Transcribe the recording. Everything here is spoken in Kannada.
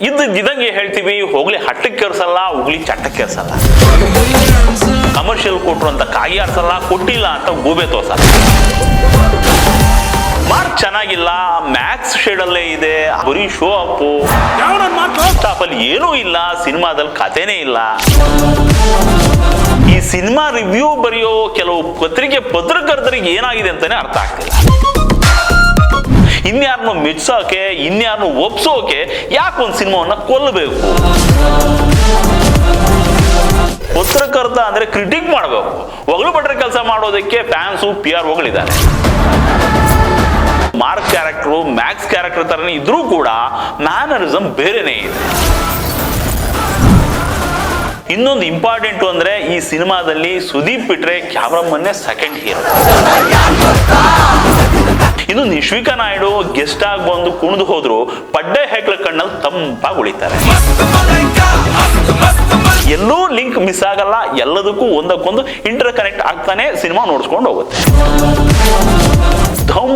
ಇದ್ದಂಗೆ ಹೇಳ್ತೀವಿ, ಹೋಗ್ಲಿ ಹಟ್ಟಕ್ಕೆ ಕೇರ್ಸಲ್ಲ, ಹೋಗ್ಲಿ ಚಟ್ಟಕ್ಕೆ ಕೇರ್ಸಲ್ಲ. ಕಮರ್ಷಿಯಲ್ ಕೊಟ್ರು ಅಂತ ಕಾಯಿ ಆಡ್ಸಲ್ಲ, ಕೊಟ್ಟಿಲ್ಲ ಅಂತ ಗೂಬೆ ತೋರ್ಸಲ್ಲ. ಮಾರ್ಕ್ ಚೆನ್ನಾಗಿಲ್ಲ, ಮ್ಯಾಕ್ಸ್ ಶೇಡ್ ಅಲ್ಲೇ ಇದೆ, ಬರೀ ಶೋ ಅಪ್ಪು, ಸ್ಟಾಪ್ ಅಲ್ಲಿ ಏನೂ ಇಲ್ಲ, ಸಿನಿಮಾದಲ್ಲಿ ಕಥೆನೇ ಇಲ್ಲ. ಈ ಸಿನಿಮಾ ರಿವ್ಯೂ ಬರೆಯೋ ಕೆಲವು ಪತ್ರಕರ್ತರಿಗೆ ಏನಾಗಿದೆ ಅಂತಾನೆ ಅರ್ಥ ಆಗ್ತಿಲ್ಲ. ಇನ್ಯಾರನ್ನು ಮೆಚ್ಚೋಕೆ, ಇನ್ಯಾರನ್ನು ಒಪ್ಸೋಕೆ ಯಾಕೆ ಒಂದು ಸಿನಿಮಾವನ್ನ ಕೊಲ್ಲಬೇಕು? ಪತ್ರಕರ್ತ ಅಂದ್ರೆ ಕ್ರಿಟಿಕ್ ಮಾಡಬೇಕು, ಒಗಳು ಬಟ್ರೆ ಕೆಲಸ ಮಾಡೋದಕ್ಕೆ ಫ್ಯಾನ್ಸು PR ಗಳಿದ್ದಾರೆ. ಮಾರ್ಕ್ ಕ್ಯಾರೆಕ್ಟರ್ ಮ್ಯಾಕ್ಸ್ ಕ್ಯಾರೆಕ್ಟರ್ ತರನೇ ಇದ್ರೂ ಕೂಡ ಮ್ಯಾನರಿಸಮ್ ಬೇರೆನೇ ಇದೆ. ಇನ್ನೊಂದು ಇಂಪಾರ್ಟೆಂಟ್ ಅಂದ್ರೆ ಈ ಸಿನಿಮಾದಲ್ಲಿ ಸುದೀಪ್ ಬಿಟ್ರೆ ಕ್ಯಾಮ್ರಾಮನ್ನೇ ಸೆಕೆಂಡ್ ಹೀರೋ. ಇನ್ನು ನಿಶ್ವಿಕಾ ನಾಯ್ಡು ಗೆಸ್ಟ್ ಆಗಿ ಬಂದು ಕುಣಿದು ಹೋದ್ರು ಪಡ್ಡೆ ಹೆಕ್ಲ ಕಣ್ಣಲ್ಲಿ ತಂಪಾಗಿ ಉಳಿತಾರೆ. ಎಲ್ಲೂ ಲಿಂಕ್ ಮಿಸ್ ಆಗಲ್ಲ, ಎಲ್ಲದಕ್ಕೂ ಒಂದಕ್ಕೊಂದು ಇಂಟರ್ ಕನೆಕ್ಟ್ ಆಗ್ತಾನೆ ಸಿನಿಮಾ ನೋಡ್ಸ್ಕೊಂಡು ಹೋಗುತ್ತೆ. ಧಮ್